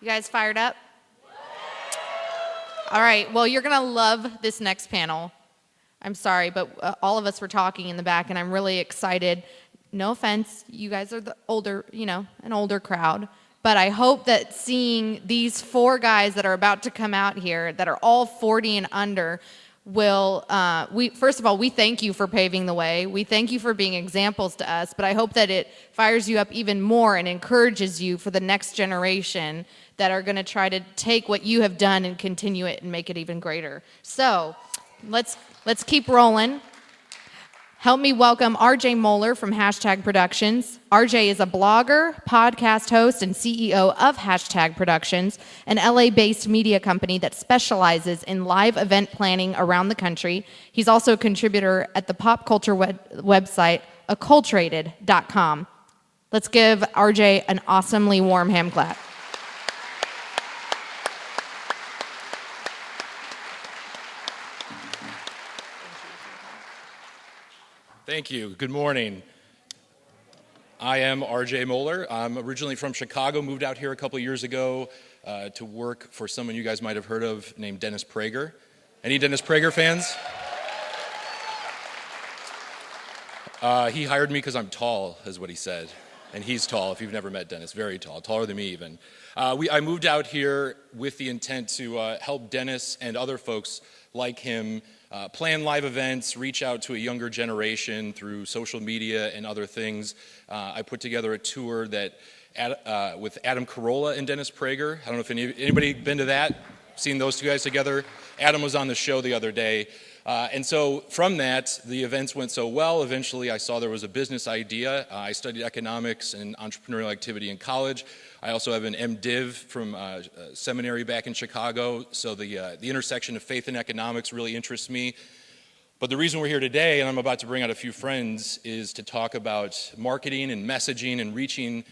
You guys fired up? All right, well, you're going to love this next panel. I'm sorry, but all of us were talking in the back, and I'm really excited. No offense, you guys are the older, an older crowd. But I hope that seeing these four guys that are about to come out here that are all 40 and under will, first of all, we thank you for paving the way. We thank you for being examples to us, but I hope that it fires you up even more and encourages you for the next generation that are going to try to take what you have done and continue it and make it even greater. So let's keep rolling. Help me welcome RJ Moeller from Hashtag Productions. RJ is a blogger, podcast host, and CEO of Hashtag Productions, an LA-based media company that specializes in live event planning around the country. He's also a contributor at the pop culture website, acculturated.com. Let's give RJ an awesomely warm hand clap. Thank you. Good morning. I am RJ Moeller. I'm originally from Chicago, moved out here a couple years ago to work for someone you guys might have heard of named Dennis Prager. Any Dennis Prager fans? He hired me because I'm tall, is what he said. And he's tall, if you've never met Dennis, very tall, taller than me even. I moved out here with the intent to help Dennis and other folks like him plan live events, reach out to a younger generation through social media and other things. I put together a tour that with Adam Carolla and Dennis Prager. I don't know if anybody been to that, seen those two guys together. Adam was on the show the other day. And so from that, the events went so well, eventually I saw there was a business idea. I studied economics and entrepreneurial activity in college. I also have an MDiv from seminary back in Chicago, so the intersection of faith and economics really interests me. But the reason we're here today, and I'm about to bring out a few friends, is to talk about marketing and messaging and reaching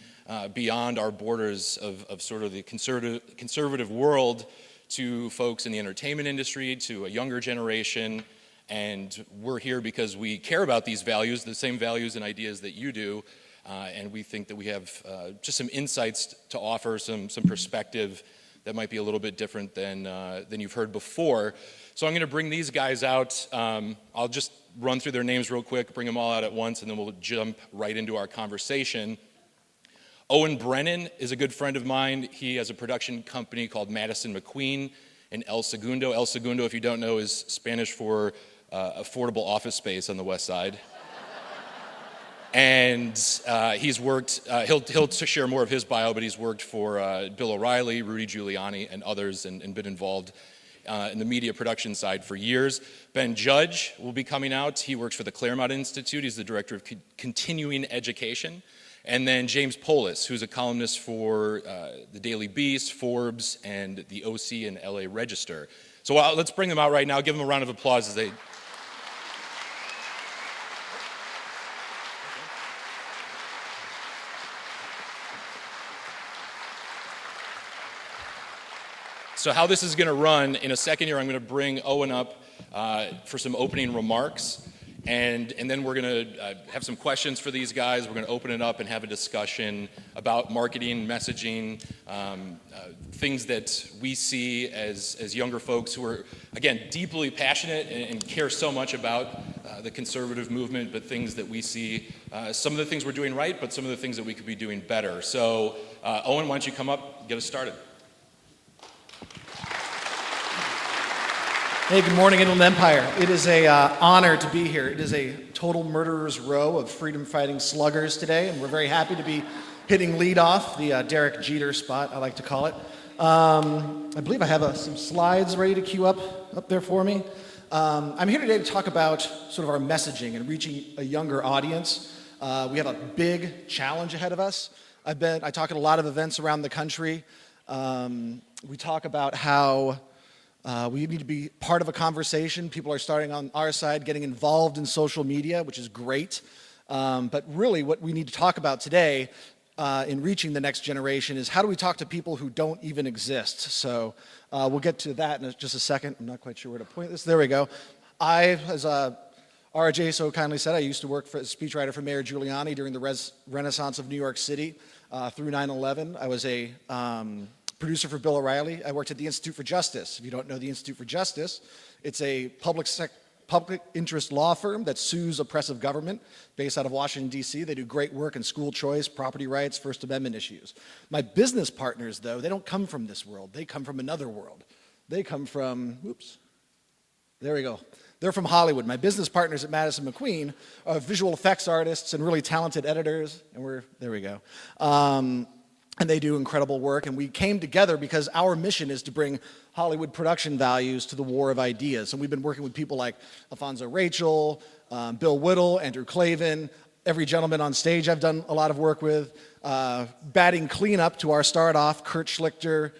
beyond our borders of sort of the conservative world to folks in the entertainment industry, to a younger generation. And we're here because we care about these values, the same values and ideas that you do. And we think that we have just some insights to offer, some perspective that might be a little bit different than you've heard before. So I'm going to bring these guys out. I'll just run through their names real quick, bring them all out at once, and then we'll jump right into our conversation. Owen Brennan is a good friend of mine. He has a production company called Madison, Mcqueen in El Segundo. El Segundo, if you don't know, is Spanish for affordable office space on the west side. And he's worked, he'll share more of his bio, but he's worked for Bill O'Reilly, Rudy Giuliani, and others, and been involved in the media production side for years. Ben Judge will be coming out. He works for the Claremont Institute. He's the director of continuing education. And then James Poulos, who's a columnist for the Daily Beast, Forbes, and the OC and LA Register. So let's bring them out right now. Give them a round of applause as they... So how this is going to run, in a second here, I'm going to bring Owen up for some opening remarks. And then we're going to have some questions for these guys. We're going to open it up and have a discussion about marketing, messaging, things that we see as younger folks who are, again, deeply passionate and care so much about the conservative movement, but things that we see, some of the things we're doing right, but some of the things that we could be doing better. So, Owen, why don't you come up, get us started. Hey, good morning, Inland Empire. It is an honor to be here. It is a total murderer's row of freedom-fighting sluggers today, and we're very happy to be hitting lead off, the Derek Jeter spot, I like to call it. I believe I have some slides ready to queue up there for me. I'm here today to talk about sort of our messaging and reaching a younger audience. We have a big challenge ahead of us. I talk at a lot of events around the country. We talk about how we need to be part of a conversation. People are starting on our side, getting involved in social media, which is great. But really what we need to talk about today in reaching the next generation is how do we talk to people who don't even exist? So we'll get to that in just a second. I'm not quite sure where to point this. There we go. As RJ so kindly said, I used to work as a speechwriter for Mayor Giuliani during the Renaissance of New York City through 9/11. I was a producer for Bill O'Reilly. I worked at the Institute for Justice. If you don't know the Institute for Justice, it's a public interest law firm that sues oppressive government based out of Washington, D.C. They do great work in school choice, property rights, First Amendment issues. My business partners, though, they don't come from this world. They come from another world. They come from, there we go. They're from Hollywood. My business partners at Madison Mcqueen are visual effects artists and really talented editors, and there we go. And they do incredible work, and we came together because our mission is to bring Hollywood production values to the war of ideas. And we've been working with people like Alfonso Rachel, Bill Whittle, Andrew Clavin, every gentleman on stage I've done a lot of work with, batting cleanup to our start off, Kurt Schlichter,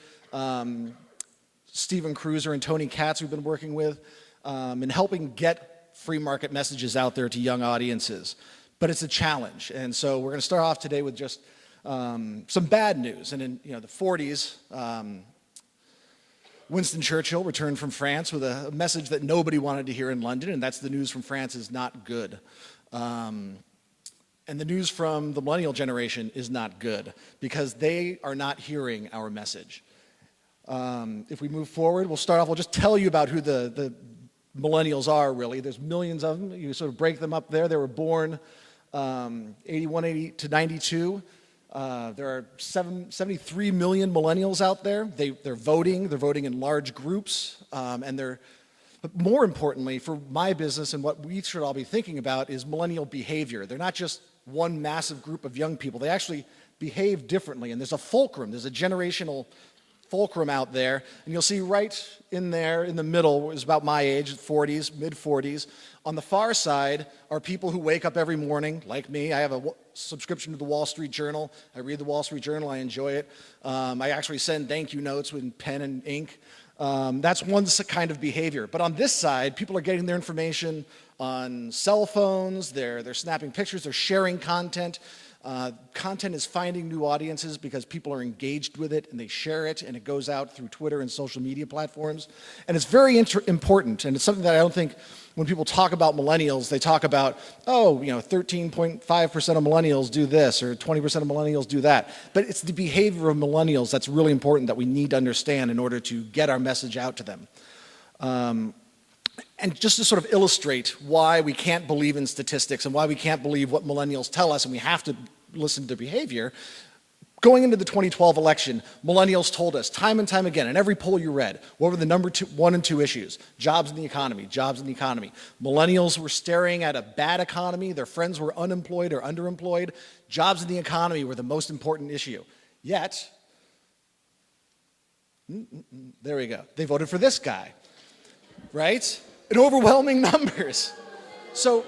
Stephen Cruiser, and Tony Katz we've been working with, and helping get free market messages out there to young audiences. But it's a challenge, and so we're going to start off today with just some bad news. And in the 40s, Winston Churchill returned from France with a message that nobody wanted to hear in London, and that's the news from France is not good. And the news from the millennial generation is not good because they are not hearing our message. If we move forward, we'll just tell you about who the millennials are, really. There's millions of them. You sort of break them up there. They were born 81 to 92. There are 73 million millennials out there. They're voting. They're voting in large groups. But more importantly, for my business and what we should all be thinking about is millennial behavior. They're not just one massive group of young people. They actually behave differently. And there's a fulcrum. There's a generational fulcrum out there. And you'll see right in there, in the middle, is about my age, 40s, mid-40s. On the far side are people who wake up every morning, like me. I have a subscription to the Wall Street Journal. I read the Wall Street Journal. I enjoy it. I actually send thank you notes with pen and ink. That's one kind of behavior. But on this side, people are getting their information on cell phones. They're snapping pictures. They're sharing content. Content is finding new audiences because people are engaged with it and they share it, and it goes out through Twitter and social media platforms. And it's very important, and it's something that I don't think when people talk about millennials, they talk about, 13.5% of millennials do this or 20% of millennials do that. But it's the behavior of millennials that's really important that we need to understand in order to get our message out to them. And just to sort of illustrate why we can't believe in statistics and why we can't believe what millennials tell us and we have to listen to their behavior, going into the 2012 election, millennials told us time and time again, in every poll you read, what were the number 1 and 2 issues? Jobs in the economy, jobs in the economy. Millennials were staring at a bad economy. Their friends were unemployed or underemployed. Jobs in the economy were the most important issue. Yet, there we go. They voted for this guy, right? In overwhelming numbers. So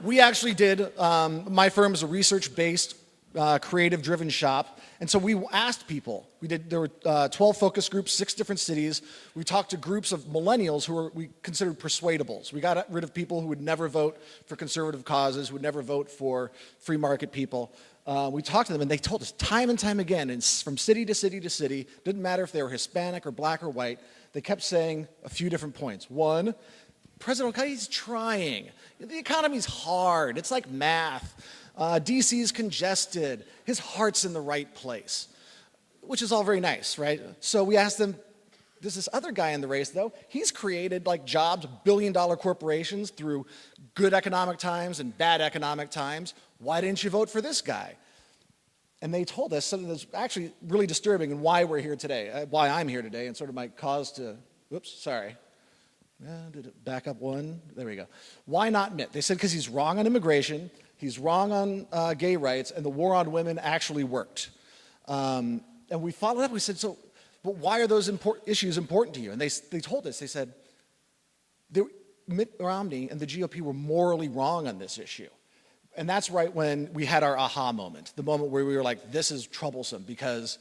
we actually did, my firm is a research-based, creative-driven shop, and so we asked people. There were 12 focus groups, 6 different cities. We talked to groups of millennials who we considered persuadables. We got rid of people who would never vote for conservative causes, who would never vote for free market people. We talked to them, and they told us time and time again, and from city to city to city, didn't matter if they were Hispanic or black or white, they kept saying a few different points. One, President Okadi's trying. The economy's hard. It's like math. DC's congested. His heart's in the right place, which is all very nice, right? So we asked them, there's this other guy in the race, though. He's created jobs, billion-dollar corporations through good economic times and bad economic times. Why didn't you vote for this guy? And they told us something that's actually really disturbing and why we're here today, why I'm here today, and sort of my cause to, did it back up one? There we go. Why not Mitt? They said because he's wrong on immigration, he's wrong on gay rights, and the war on women actually worked. And we followed up, we said, but why are those issues important to you? And they told us, they said, Mitt Romney and the GOP were morally wrong on this issue. And that's right when we had our aha moment, the moment where we were like, this is troublesome, because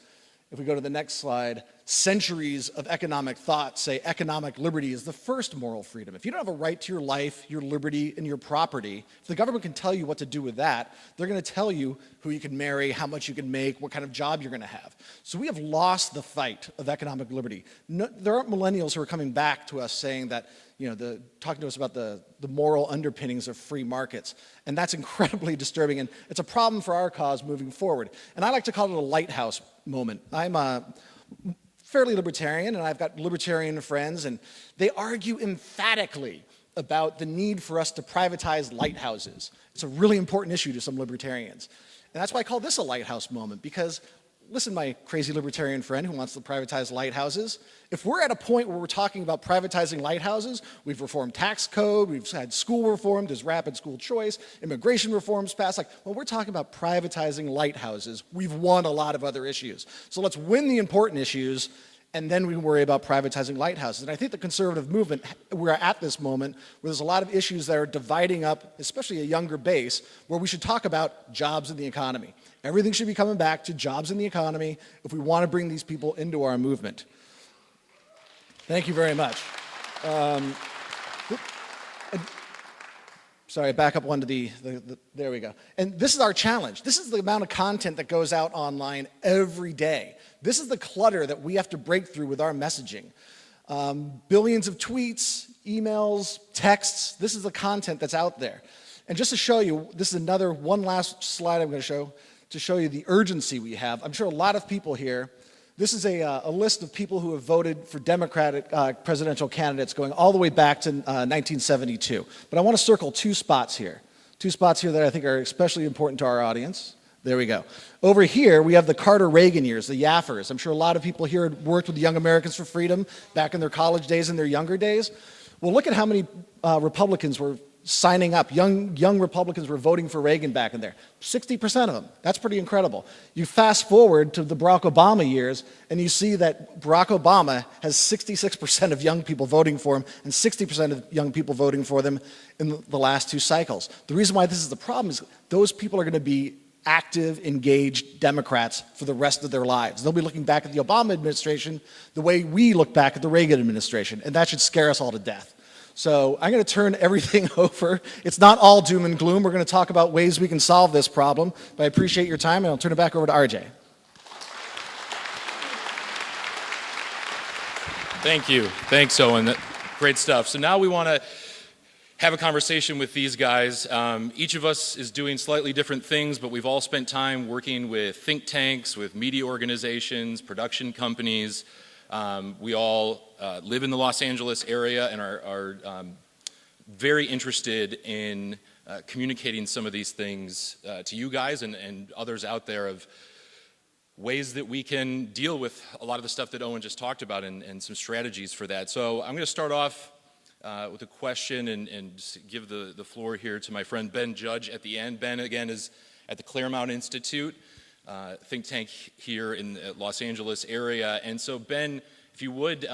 if we go to the next slide, centuries of economic thought say economic liberty is the first moral freedom. If you don't have a right to your life, your liberty, and your property, if the government can tell you what to do with that, they're going to tell you who you can marry, how much you can make, what kind of job you're going to have. So we have lost the fight of economic liberty. No, there aren't millennials who are coming back to us saying that, talking to us about the moral underpinnings of free markets. And that's incredibly disturbing, and it's a problem for our cause moving forward. And I like to call it a lighthouse moment. I'm fairly libertarian, and I've got libertarian friends, and they argue emphatically about the need for us to privatize lighthouses. It's a really important issue to some libertarians. And that's why I call this a lighthouse moment, because listen, my crazy libertarian friend who wants to privatize lighthouses, if we're at a point where we're talking about privatizing lighthouses, we've reformed tax code, we've had school reform, there's rapid school choice, immigration reforms passed, like, when we're talking about privatizing lighthouses, we've won a lot of other issues. So let's win the important issues, and then we can worry about privatizing lighthouses. And I think the conservative movement, we're at this moment where there's a lot of issues that are dividing up, especially a younger base, where we should talk about jobs in the economy. Everything should be coming back to jobs in the economy if we want to bring these people into our movement. Thank you very much. Sorry, back up one to there we go. And this is our challenge. This is the amount of content that goes out online every day. This is the clutter that we have to break through with our messaging. Billions of tweets, emails, texts, this is the content that's out there. And just to show you, this is one last slide I'm going to show you the urgency we have. I'm sure a lot of people here, this is a list of people who have voted for Democratic presidential candidates going all the way back to 1972. But I want to circle two spots here that I think are especially important to our audience. There we go. Over here, we have the Carter-Reagan years, the Yaffers. I'm sure a lot of people here had worked with the Young Americans for Freedom back in their college days and their younger days. Well, look at how many Republicans were signing up. Young Republicans were voting for Reagan back in there. 60% of them. That's pretty incredible. You fast forward to the Barack Obama years, and you see that Barack Obama has 66% of young people voting for him and 60% of young people voting for them in the last two cycles. The reason why this is the problem is those people are going to be active, engaged Democrats for the rest of their lives. They'll be looking back at the Obama administration the way we look back at the Reagan administration, and that should scare us all to death. So I'm going to turn everything over. It's not all doom and gloom. We're going to talk about ways we can solve this problem, but I appreciate your time, and I'll turn it back over to RJ. Thank you. Thanks, Owen. Great stuff. So now we want to have a conversation with these guys. Each of us is doing slightly different things, but we've all spent time working with think tanks, with media organizations, production companies. We all live in the Los Angeles area and are very interested in communicating some of these things to you guys and others out there of ways that we can deal with a lot of the stuff that Owen just talked about and some strategies for that. So I'm going to start off with a question and give the floor here to my friend Ben Judge at the end. Ben, again, is at the Claremont Institute, think tank here in the Los Angeles area. And so, Ben, if you would,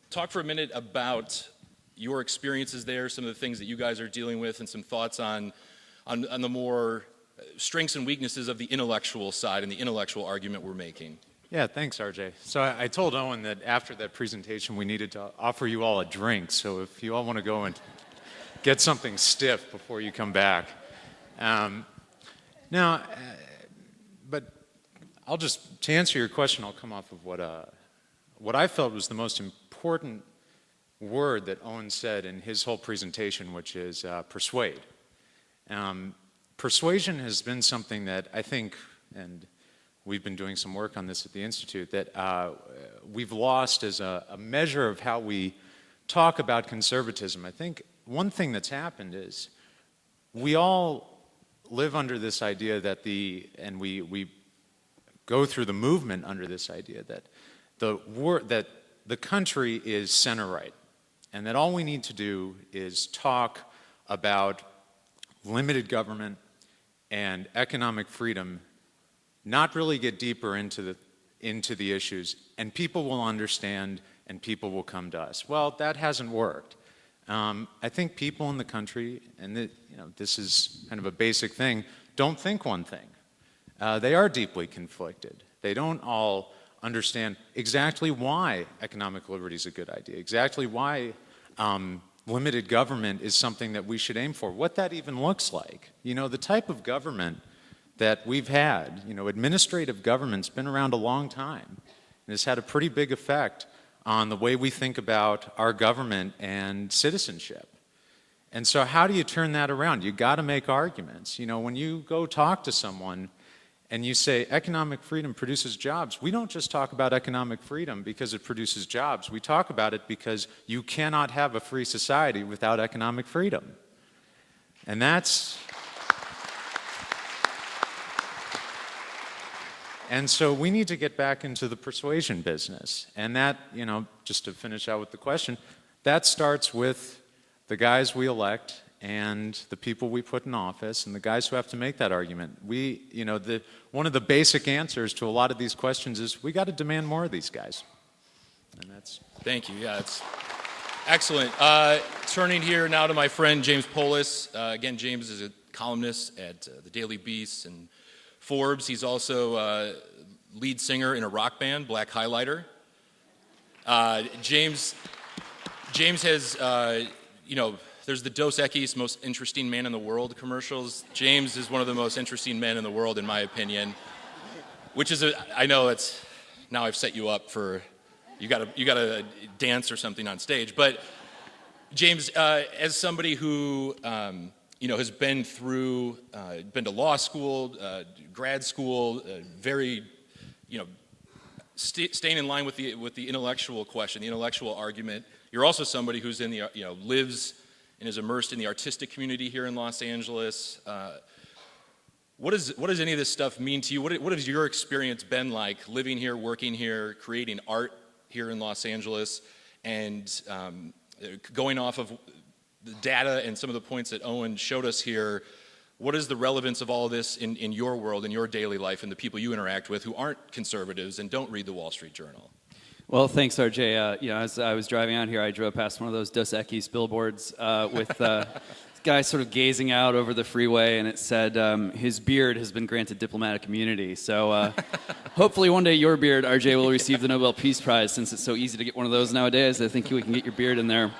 talk for a minute about your experiences there, some of the things that you guys are dealing with, and some thoughts on the more strengths and weaknesses of the intellectual side and the intellectual argument we're making. Yeah, thanks, RJ. So I told Owen that after that presentation we needed to offer you all a drink, so if you all want to go and get something stiff before you come back. But I'll just, to answer your question, I'll come off of what I felt was the most important word that Owen said in his whole presentation, which is persuade. Persuasion has been something that I think, and we've been doing some work on this at the Institute, that we've lost as a measure of how we talk about conservatism. I think one thing that's happened is we all live under this idea that and we go through the movement under this idea that the country is center-right, and that all we need to do is talk about limited government and economic freedom, not really get deeper into the issues, and people will understand and people will come to us. Well, that hasn't worked. I think people in the country, and this is kind of a basic thing, don't think one thing. They are deeply conflicted. They don't all understand exactly why economic liberty is a good idea, exactly why limited government is something that we should aim for, what that even looks like. The type of government that we've had, administrative government's been around a long time, and it's had a pretty big effect on the way we think about our government and citizenship. And so how do you turn that around? You got to make arguments. When you go talk to someone and you say economic freedom produces jobs, we don't just talk about economic freedom because it produces jobs. We talk about it because you cannot have a free society without economic freedom. And so we need to get back into the persuasion business. And that, just to finish out with the question, that starts with the guys we elect and the people we put in office and the guys who have to make that argument. One of the basic answers to a lot of these questions is we got to demand more of these guys. And that's... Thank you. Yeah, it's excellent. Turning here now to my friend James Poulos. Again, James is a columnist at the Daily Beast and Forbes. He's also lead singer in a rock band, Black Highlighter. James has, there's the Dos Equis, most interesting man in the world commercials. James is one of the most interesting men in the world, in my opinion. Which is, I know it's, now I've set you up for, you gotta dance or something on stage. But James, as somebody who, has been through, been to law school, grad school, very, staying in line with the intellectual question, the intellectual argument. You're also somebody who's in the, lives and is immersed in the artistic community here in Los Angeles. What does any of this stuff mean to you? What has your experience been like living here, working here, creating art here in Los Angeles, and going off of the data and some of the points that Owen showed us here? What is the relevance of all of this in your world, in your daily life, and the people you interact with who aren't conservatives and don't read the Wall Street Journal? Well, thanks, RJ. As I was driving out here, I drove past one of those Dos Equis billboards with this guy sort of gazing out over the freeway, and it said, his beard has been granted diplomatic immunity. So hopefully one day your beard, RJ, will receive the Nobel Peace Prize, since it's so easy to get one of those nowadays. I think we can get your beard in there.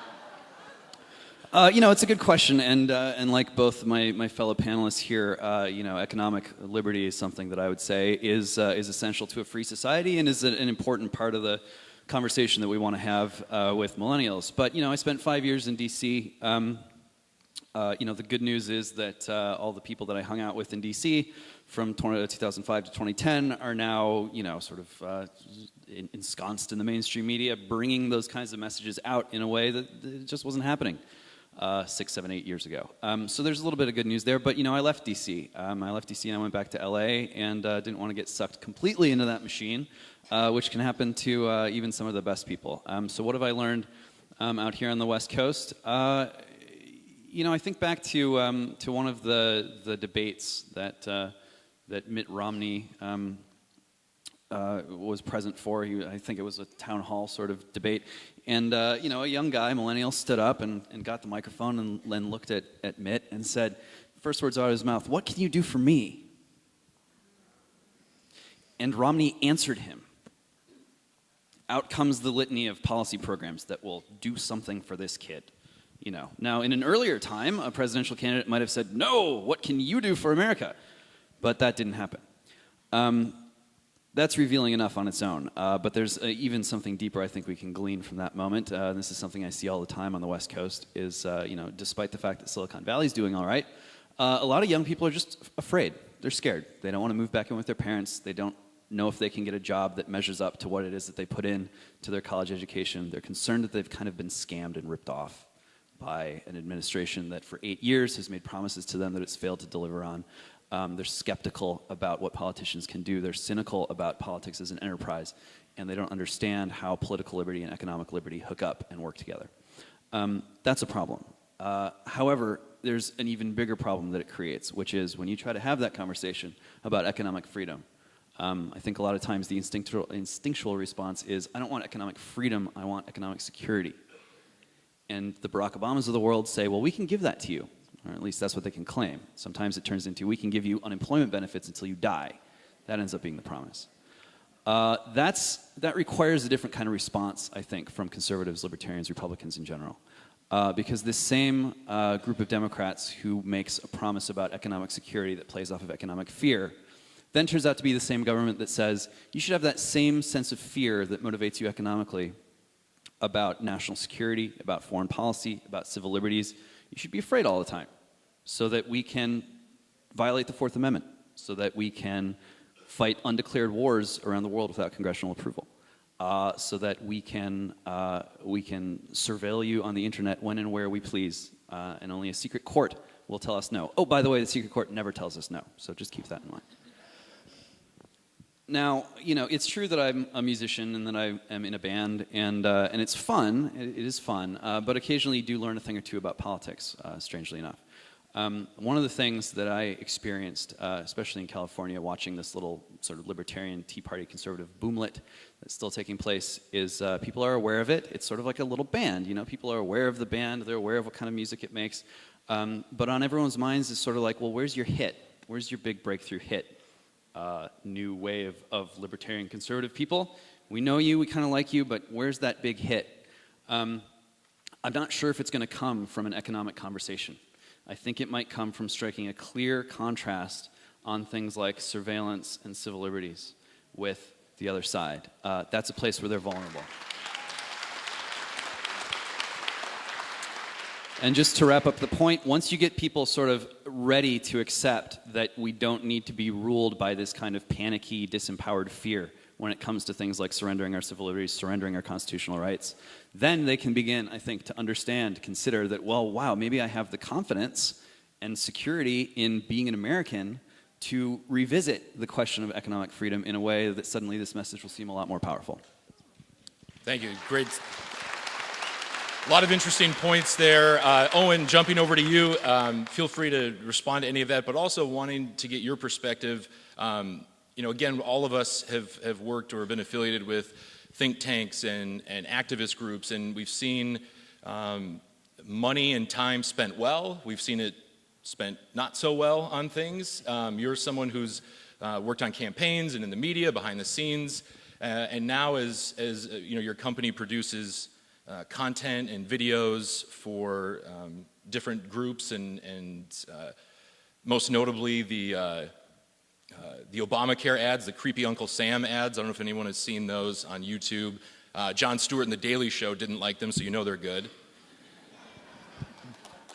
It's a good question, and like both my fellow panelists here, economic liberty is something that I would say is essential to a free society and is an important part of the conversation that we want to have with millennials. But I spent 5 years in D.C. The good news is that all the people that I hung out with in D.C. from 2005 to 2010 are now ensconced in the mainstream media, bringing those kinds of messages out in a way that it just wasn't happening 6, 7, 8 years ago. So there's a little bit of good news there, but I left DC. I left DC and I went back to LA and didn't want to get sucked completely into that machine, which can happen to even some of the best people. So what have I learned out here on the West Coast? I think back to one of the debates that Mitt Romney was present for. I think it was a town hall sort of debate. And, a young guy, millennial, stood up and got the microphone and then looked at Mitt and said, first words out of his mouth, "What can you do for me?" And Romney answered him. Out comes the litany of policy programs that will do something for this kid. Now, in an earlier time, a presidential candidate might have said, "No, what can you do for America?" But that didn't happen. That's revealing enough on its own, but there's even something deeper I think we can glean from that moment. This is something I see all the time on the West Coast, is, despite the fact that Silicon Valley's doing all right, a lot of young people are just afraid. They're scared. They don't want to move back in with their parents. They don't know if they can get a job that measures up to what it is that they put in to their college education. They're concerned that they've kind of been scammed and ripped off by an administration that for 8 years has made promises to them that it's failed to deliver on. They're skeptical about what politicians can do. They're cynical about politics as an enterprise, and they don't understand how political liberty and economic liberty hook up and work together. That's a problem. However, there's an even bigger problem that it creates, which is when you try to have that conversation about economic freedom, I think a lot of times the instinctual response is, I don't want economic freedom, I want economic security. And the Barack Obamas of the world say, well, we can give that to you. Or at least that's what they can claim. Sometimes it turns into, we can give you unemployment benefits until you die. That ends up being the promise. That requires a different kind of response, I think, from conservatives, libertarians, Republicans in general. Because this same group of Democrats who makes a promise about economic security that plays off of economic fear then turns out to be the same government that says, you should have that same sense of fear that motivates you economically about national security, about foreign policy, about civil liberties. You should be afraid all the time so that we can violate the Fourth Amendment, so that we can fight undeclared wars around the world without congressional approval, so that we can surveil you on the internet when and where we please, and only a secret court will tell us no. Oh, by the way, the secret court never tells us no, so just keep that in mind. Now, it's true that I'm a musician and that I am in a band, and it's fun. It is fun, but occasionally you do learn a thing or two about politics, strangely enough. One of the things that I experienced, especially in California, watching this little sort of libertarian Tea Party conservative boomlet that's still taking place, is people are aware of it. It's sort of like a little band. People are aware of the band. They're aware of what kind of music it makes. But on everyone's minds is sort of like, well, where's your hit? Where's your big breakthrough hit? New wave of libertarian conservative people. We know you, we kind of like you, but where's that big hit? I'm not sure if it's going to come from an economic conversation. I think it might come from striking a clear contrast on things like surveillance and civil liberties with the other side. That's a place where they're vulnerable. And just to wrap up the point, once you get people sort of ready to accept that we don't need to be ruled by this kind of panicky, disempowered fear when it comes to things like surrendering our civil liberties, surrendering our constitutional rights, then they can begin, I think, to understand, consider that, well, wow, maybe I have the confidence and security in being an American to revisit the question of economic freedom in a way that suddenly this message will seem a lot more powerful. Thank you. Great. A lot of interesting points there. Owen, jumping over to you, feel free to respond to any of that, but also wanting to get your perspective. Again, all of us have worked or been affiliated with think tanks and activist groups, and we've seen money and time spent well. We've seen it spent not so well on things. You're someone who's worked on campaigns and in the media, behind the scenes, and now as your company produces content and videos for different groups and most notably the Obamacare ads, the creepy Uncle Sam ads. I don't know if anyone has seen those on YouTube. Jon Stewart and The Daily Show didn't like them, so you know they're good.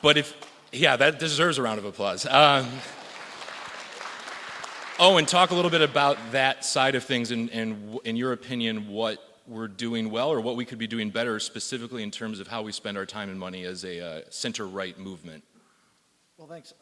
But that deserves a round of applause. Owen, talk a little bit about that side of things and in your opinion, what we're doing well or what we could be doing better specifically in terms of how we spend our time and money as a center-right movement. Well, thanks.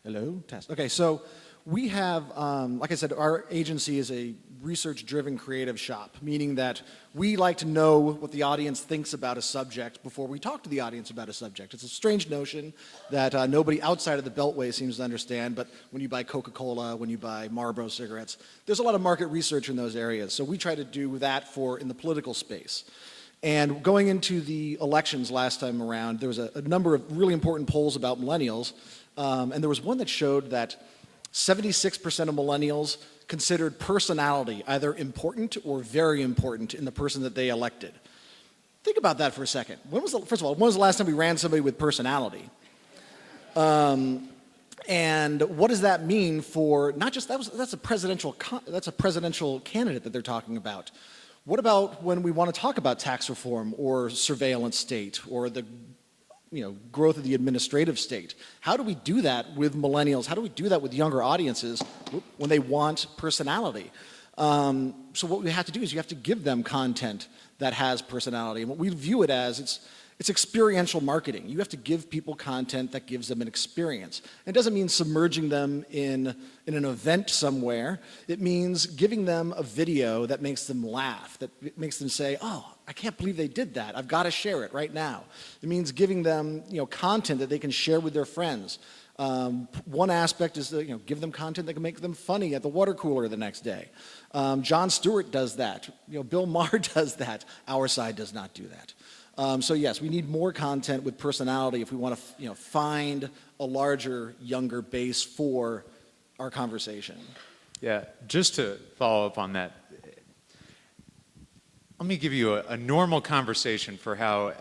Hello, test. Okay, so we have, like I said, our agency is a research-driven creative shop, meaning that we like to know what the audience thinks about a subject before we talk to the audience about a subject. It's a strange notion that nobody outside of the Beltway seems to understand, but when you buy Coca-Cola, when you buy Marlboro cigarettes, there's a lot of market research in those areas. So we try to do that in the political space. And going into the elections last time around, there was a number of really important polls about millennials, and there was one that showed that 76% of millennials considered personality either important or very important in the person that they elected. Think about that for a second. First of all, when was the last time we ran somebody with personality? And what does that mean for not just that's a presidential candidate that they're talking about. What about when we want to talk about tax reform or surveillance state or the growth of the administrative state? How do we do that with millennials? How do we do that with younger audiences when they want personality? So what we have to do is you have to give them content that has personality. And what we view it as, it's experiential marketing. You have to give people content that gives them an experience. It doesn't mean submerging them in an event somewhere. It means giving them a video that makes them laugh, that makes them say, oh, I can't believe they did that. I've got to share it right now. It means giving them content that they can share with their friends. One aspect is to give them content that can make them funny at the water cooler the next day. Jon Stewart does that. Bill Maher does that. Our side does not do that. So yes, we need more content with personality if we want to find a larger, younger base for our conversation. Yeah, just to follow up on that, let me give you a normal conversation for how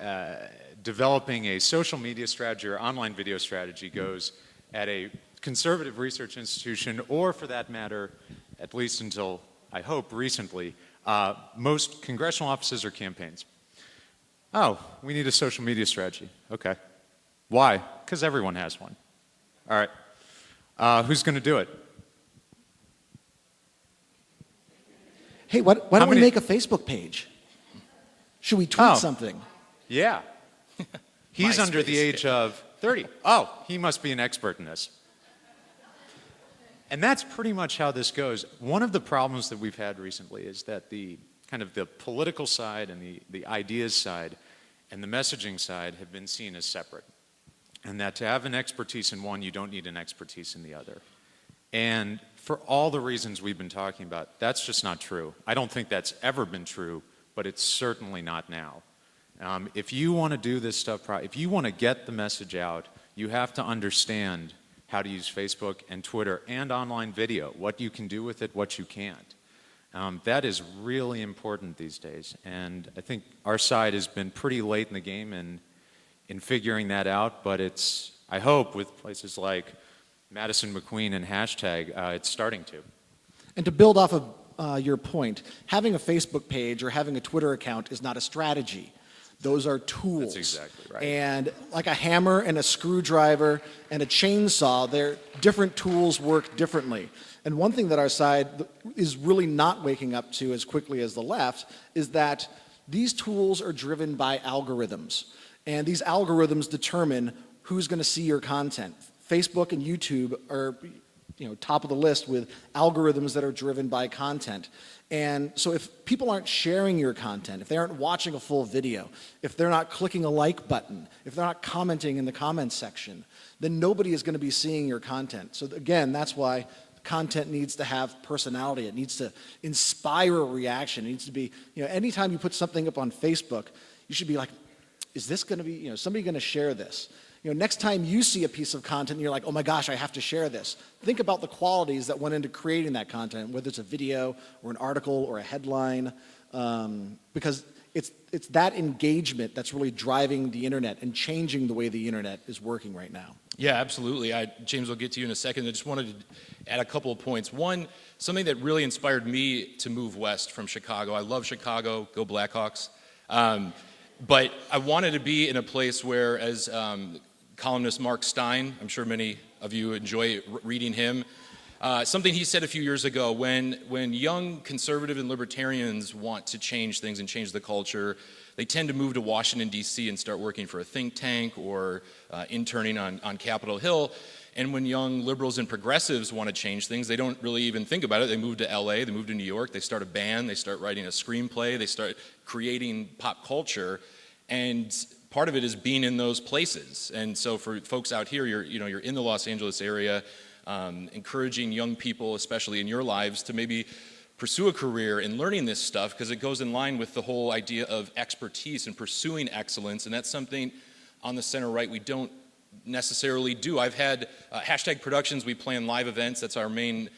developing a social media strategy or online video strategy goes at a conservative research institution, or for that matter, at least until, I hope, recently, most congressional offices or campaigns. Oh, we need a social media strategy. Okay. Why? Because everyone has one. All right. Who's going to do it? hey, why How don't we many- make a Facebook page? Should we tweet Oh. something? Yeah. He's under the MySpace. age of 30. Oh, he must be an expert in this. And that's pretty much how this goes. One of the problems that we've had recently is that the kind of the political side and the ideas side and the messaging side have been seen as separate. And that to have an expertise in one, you don't need an expertise in the other. And for all the reasons we've been talking about, that's just not true. I don't think that's ever been true, but it's certainly not now. If you want to do this stuff, if you want to get the message out, you have to understand how to use Facebook and Twitter and online video, what you can do with it, what you can't. That is really important these days. And I think our side has been pretty late in the game in figuring that out, but it's, I hope, with places like Madison, Mcqueen, and hashtag, it's starting to. And to build off of your point, having a Facebook page or having a Twitter account is not a strategy. Those are tools. That's exactly right. And like a hammer and a screwdriver and a chainsaw, different tools work differently. And one thing that our side is really not waking up to as quickly as the left is that these tools are driven by algorithms. And these algorithms determine who's going to see your content. Facebook and YouTube are top of the list with algorithms that are driven by content. And so if people aren't sharing your content, if they aren't watching a full video, if they're not clicking a like button, if they're not commenting in the comments section, then nobody is going to be seeing your content. So again, that's why content needs to have personality. It needs to inspire a reaction. It needs to be, anytime you put something up on Facebook, you should be like, is this going to be, somebody going to share this? Next time you see a piece of content and you're like, oh my gosh, I have to share this. Think about the qualities that went into creating that content, whether it's a video or an article or a headline, because it's that engagement that's really driving the internet and changing the way the internet is working right now. Yeah, absolutely. James, will get to you in a second. I just wanted to add a couple of points. One, something that really inspired me to move west from Chicago. I love Chicago, go Blackhawks. But I wanted to be in a place where, as columnist Mark Stein, I'm sure many of you enjoy reading him, something he said a few years ago, when young conservative and libertarians want to change things and change the culture, they tend to move to Washington, D.C. and start working for a think tank or interning on Capitol Hill. And when young liberals and progressives want to change things, they don't really even think about it. They move to LA, they move to New York, they start a band, they start writing a screenplay, they start creating pop culture. And part of it is being in those places. And so for folks out here, you're in the Los Angeles area, encouraging young people, especially in your lives, to maybe pursue a career in learning this stuff, because it goes in line with the whole idea of expertise and pursuing excellence. And that's something on the center right we don't necessarily do. I've had hashtag productions. We plan live events. That's our main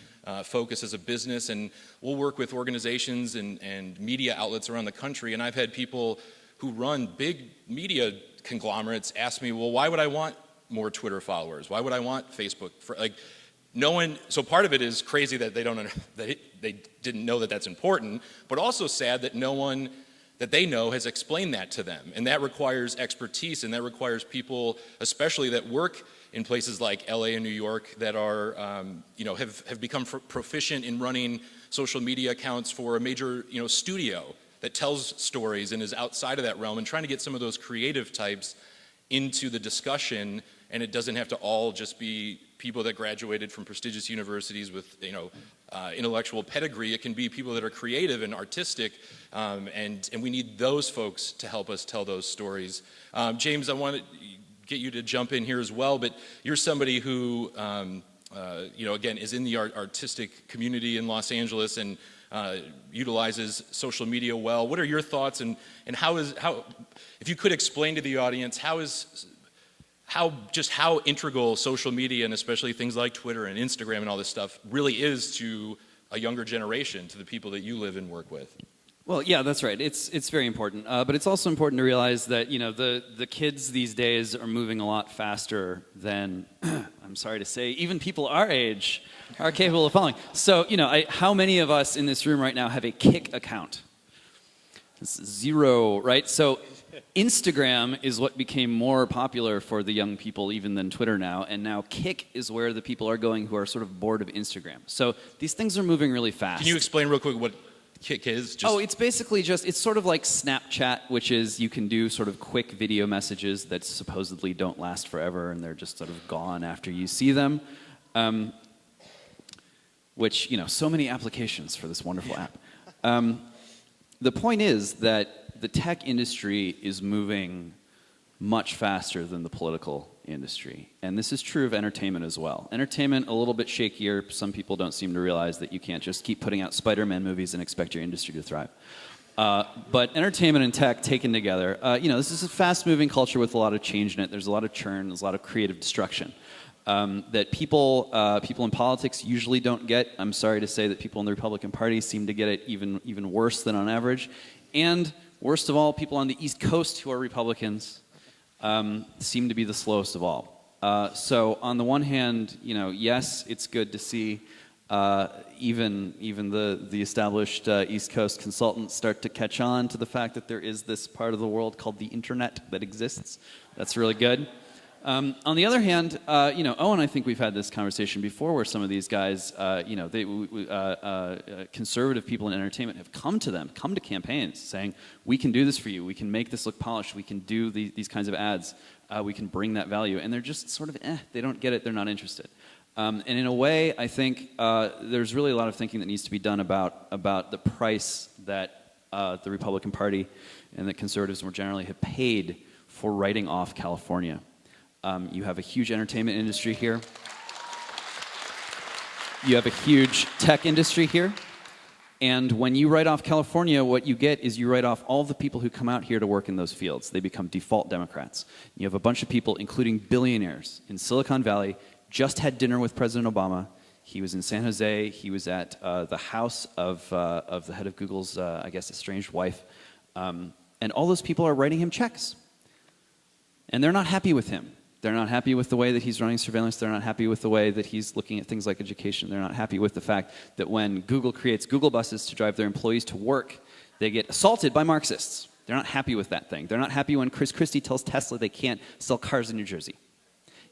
focus as a business, and we'll work with organizations and media outlets around the country. And I've had people who run big media conglomerates ask me, well, why would I want more Twitter followers? Why would I want Facebook? So part of it is crazy that they didn't know that that's important, but also sad that no one that they know has explained that to them. And that requires expertise, and that requires people, especially that work in places like LA and New York, that are, have become proficient in running social media accounts for a major, studio that tells stories and is outside of that realm, and trying to get some of those creative types into the discussion. And it doesn't have to all just be people that graduated from prestigious universities with, intellectual pedigree. It can be people that are creative and artistic, and we need those folks to help us tell those stories. James, I want to get you to jump in here as well, but you're somebody who, again, is in the artistic community in Los Angeles and utilizes social media well. What are your thoughts, and how if you could explain to the audience, how integral social media, and especially things like Twitter and Instagram and all this stuff, really is to a younger generation, to the people that you live and work with? Well, yeah, that's right. It's very important, but it's also important to realize that the kids these days are moving a lot faster than I'm sorry to say, even people our age are capable of following. So how many of us in this room right now have a Kik account? It's 0, right? So Instagram is what became more popular for the young people even than Twitter now, and now Kik is where the people are going who are sort of bored of Instagram. So these things are moving really fast. Can you explain real quick what kids? Oh, it's basically it's sort of like Snapchat, which is you can do sort of quick video messages that supposedly don't last forever and they're just sort of gone after you see them. Which, so many applications for this wonderful app. The point is that the tech industry is moving much faster than the political industry. And this is true of entertainment as well. Entertainment, a little bit shakier. Some people don't seem to realize that you can't just keep putting out Spider-Man movies and expect your industry to thrive. But entertainment and tech taken together, this is a fast-moving culture with a lot of change in it. There's a lot of churn. There's a lot of creative destruction. That people in politics usually don't get. I'm sorry to say that people in the Republican Party seem to get it even worse than on average. And worst of all, people on the East Coast who are Republicans seem to be the slowest of all. So on the one hand, yes, it's good to see even the established East Coast consultants start to catch on to the fact that there is this part of the world called the internet that exists. That's really good. On the other hand, Owen, I think we've had this conversation before where some of these guys, conservative people in entertainment have come to campaigns saying, we can do this for you, we can make this look polished, we can do these kinds of ads, we can bring that value. And they're just sort of, they don't get it, they're not interested. And in a way, I think there's really a lot of thinking that needs to be done about the price that the Republican Party and the conservatives more generally have paid for writing off California. You have a huge entertainment industry here. You have a huge tech industry here. And when you write off California, what you get is you write off all the people who come out here to work in those fields. They become default Democrats. You have a bunch of people, including billionaires in Silicon Valley, just had dinner with President Obama. He was in San Jose. He was at the house of the head of Google's, estranged wife. And all those people are writing him checks. And they're not happy with him. They're not happy with the way that he's running surveillance. They're not happy with the way that he's looking at things like education. They're not happy with the fact that when Google creates Google buses to drive their employees to work, they get assaulted by Marxists. They're not happy with that thing. They're not happy when Chris Christie tells Tesla they can't sell cars in New Jersey.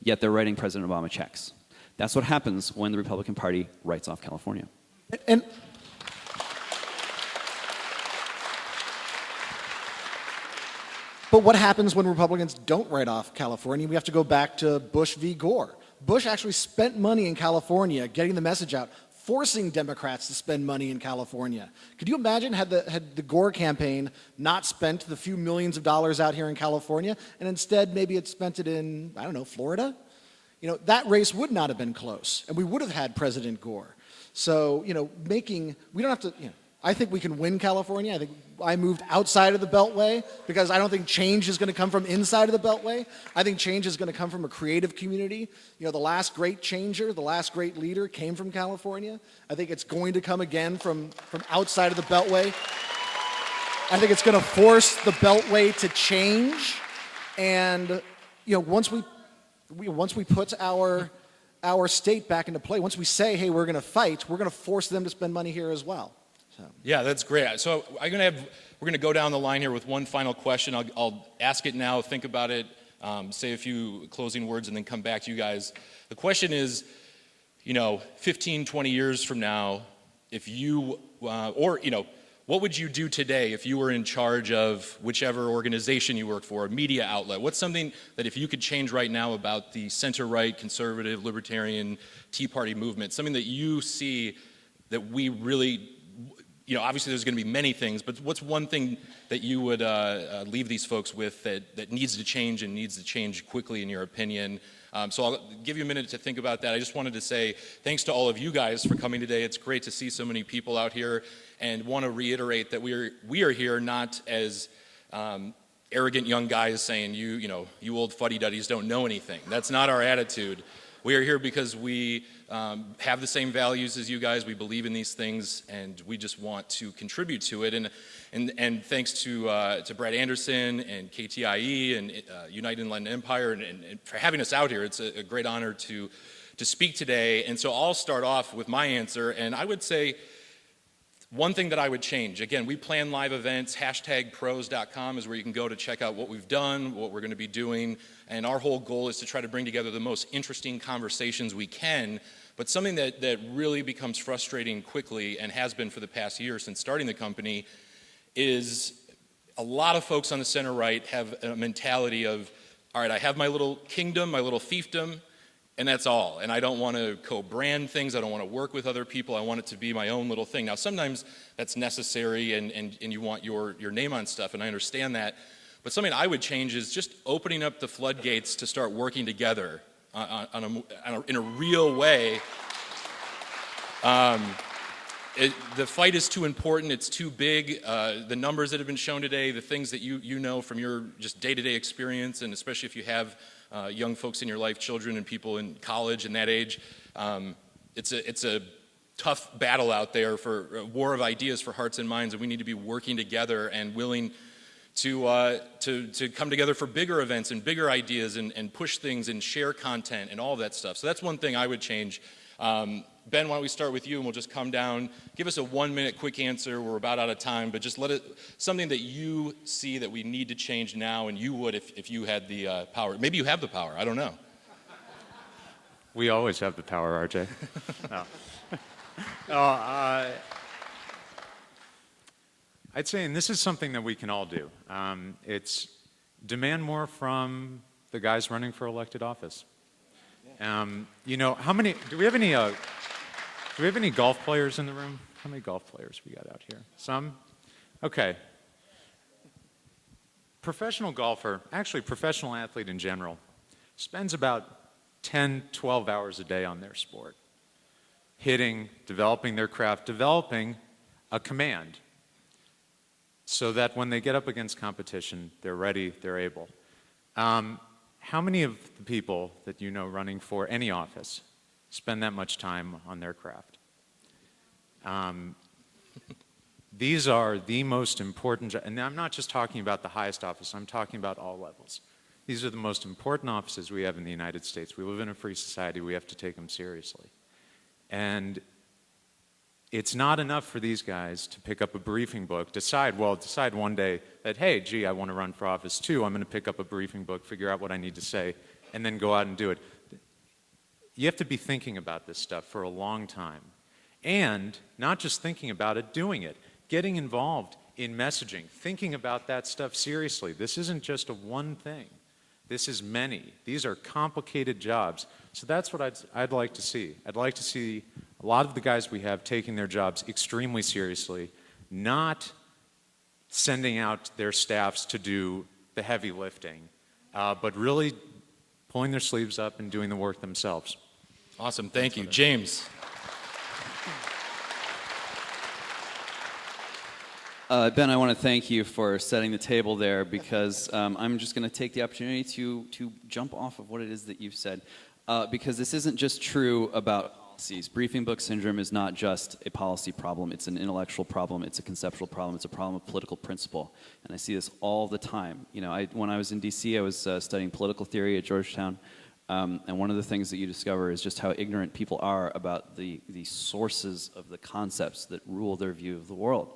Yet they're writing President Obama checks. That's what happens when the Republican Party writes off California. But what happens when Republicans don't write off California? We have to go back to Bush v. Gore. Bush actually spent money in California getting the message out, forcing Democrats to spend money in California. Could you imagine had the Gore campaign not spent the few millions of dollars out here in California, and instead maybe it spent it in, Florida? That race would not have been close, and we would have had President Gore. So, we don't have to, I think we can win California. I think I moved outside of the Beltway because I don't think change is going to come from inside of the Beltway. I think change is going to come from a creative community. The last great changer, the last great leader came from California. I think it's going to come again from outside of the Beltway. I think it's going to force the Beltway to change. And, once we put our state back into play, once we say, hey, we're going to fight, we're going to force them to spend money here as well. Yeah, that's great. So we're going to go down the line here with one final question. I'll ask it now, think about it, say a few closing words, and then come back to you guys. The question is, 15, 20 years from now, if you, what would you do today if you were in charge of whichever organization you work for, a media outlet? What's something that if you could change right now about the center-right, conservative, libertarian, Tea Party movement, something that you see that we really... obviously there's going to be many things, but what's one thing that you would leave these folks with that needs to change and needs to change quickly in your opinion? So I'll give you a minute to think about that. I just wanted to say thanks to all of you guys for coming today. It's great to see so many people out here, and want to reiterate that we are here not as arrogant young guys saying you old fuddy-duddies don't know anything. That's not our attitude. We are here because we have the same values as you guys. We believe in these things, and we just want to contribute to it. And thanks to Brad Anderson and KTIE and United Inland Empire and for having us out here. It's a great honor to speak today. And so I'll start off with my answer, and I would say One thing that I would change, again, we plan live events, #pros.com is where you can go to check out what we've done, what we're going to be doing, and our whole goal is to try to bring together the most interesting conversations we can, but something that really becomes frustrating quickly and has been for the past year since starting the company is a lot of folks on the center right have a mentality of, all right, I have my little kingdom, my little fiefdom, and that's all. And I don't want to co-brand things. I don't want to work with other people. I want it to be my own little thing. Now, sometimes that's necessary and you want your name on stuff, and I understand that. But something I would change is just opening up the floodgates to start working together in a real way. The fight is too important. It's too big. The numbers that have been shown today, the things that you know from your just day-to-day experience, and especially if you have young folks in your life, children and people in college and that age, it's a tough battle out there for a war of ideas for hearts and minds, and we need to be working together and willing to come together for bigger events and bigger ideas and push things and share content and all of that stuff. So that's one thing I would change. Ben, why don't we start with you and we'll just come down. Give us a 1-minute quick answer. We're about out of time, but just something that you see that we need to change now and you would if you had the power. Maybe you have the power. I don't know. We always have the power, RJ. No. I'd say, and this is something that we can all do, it's demand more from the guys running for elected office. You know, do we have any golf players in the room? How many golf players we got out here? Some? Okay. Professional golfer, actually professional athlete in general, spends about 10, 12 hours a day on their sport. Hitting, developing their craft, developing a command so that when they get up against competition, they're ready, they're able. How many of the people that you know running for any office spend that much time on their craft? These are the most important, and I'm not just talking about the highest office, I'm talking about all levels. These are the most important offices we have in the United States. We live in a free society, we have to take them seriously. And it's not enough for these guys to pick up a briefing book, decide one day that, hey, gee, I want to run for office too. I'm going to pick up a briefing book, figure out what I need to say, and then go out and do it. You have to be thinking about this stuff for a long time. And not just thinking about it, doing it. Getting involved in messaging, thinking about that stuff seriously. This isn't just a one thing. This is many. These are complicated jobs. So that's what I'd like to see. I'd like to see a lot of the guys we have taking their jobs extremely seriously, not sending out their staffs to do the heavy lifting, but really pulling their sleeves up and doing the work themselves. Awesome, thank you. James. Ben, I want to thank you for setting the table there because I'm just going to take the opportunity to jump off of what it is that you've said because this isn't just true about policies. Briefing book syndrome is not just a policy problem. It's an intellectual problem. It's a conceptual problem. It's a problem of political principle. And I see this all the time. You know, when I was in D.C., I was studying political theory at Georgetown. And one of the things that you discover is just how ignorant people are about the sources of the concepts that rule their view of the world.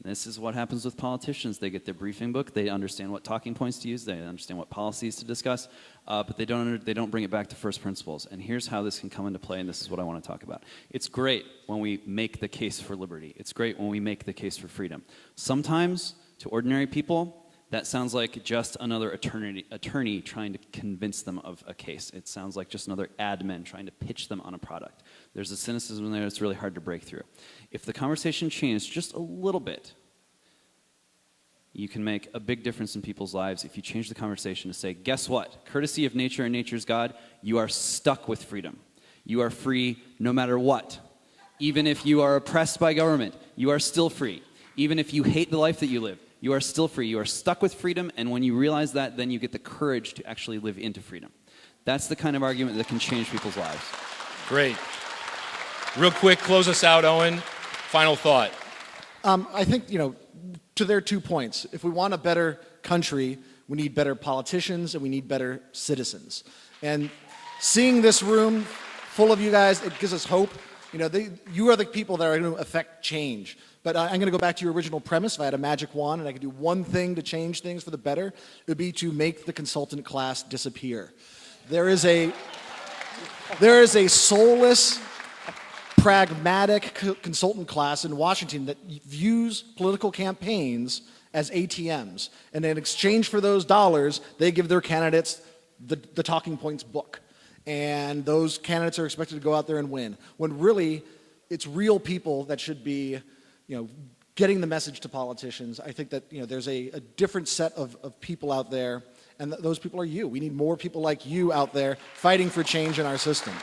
And this is what happens with politicians. They get their briefing book, they understand what talking points to use, they understand what policies to discuss, but they don't bring it back to first principles. And here's how this can come into play, and this is what I want to talk about. It's great when we make the case for liberty. It's great when we make the case for freedom. Sometimes, to ordinary people, that sounds like just another attorney trying to convince them of a case. It sounds like just another admin trying to pitch them on a product. There's a cynicism there that's really hard to break through. If the conversation changed just a little bit, you can make a big difference in people's lives if you change the conversation to say, guess what? Courtesy of nature and nature's God, you are stuck with freedom. You are free no matter what. Even if you are oppressed by government, you are still free. Even if you hate the life that you live, you are still free. You are stuck with freedom, and when you realize that, then you get the courage to actually live into freedom. That's the kind of argument that can change people's lives. Great. Real quick, close us out, Owen. Final thought. I think, to their 2 points, if we want a better country, we need better politicians and we need better citizens. And seeing this room full of you guys, it gives us hope You are the people that are going to affect change. But I'm going to go back to your original premise. If I had a magic wand and I could do one thing to change things for the better, it would be to make the consultant class disappear. There is a soulless, pragmatic consultant class in Washington that views political campaigns as ATMs. And in exchange for those dollars, they give their candidates the talking points book. And those candidates are expected to go out there and win. When really, it's real people that should be, getting the message to politicians. I think that, there's a different set of people out there, and those people are you. We need more people like you out there fighting for change in our system.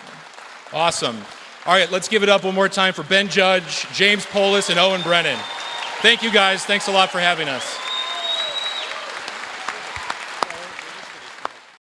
Awesome. All right, let's give it up one more time for Ben Judge, James Poulos, and Owen Brennan. Thank you, guys. Thanks a lot for having us.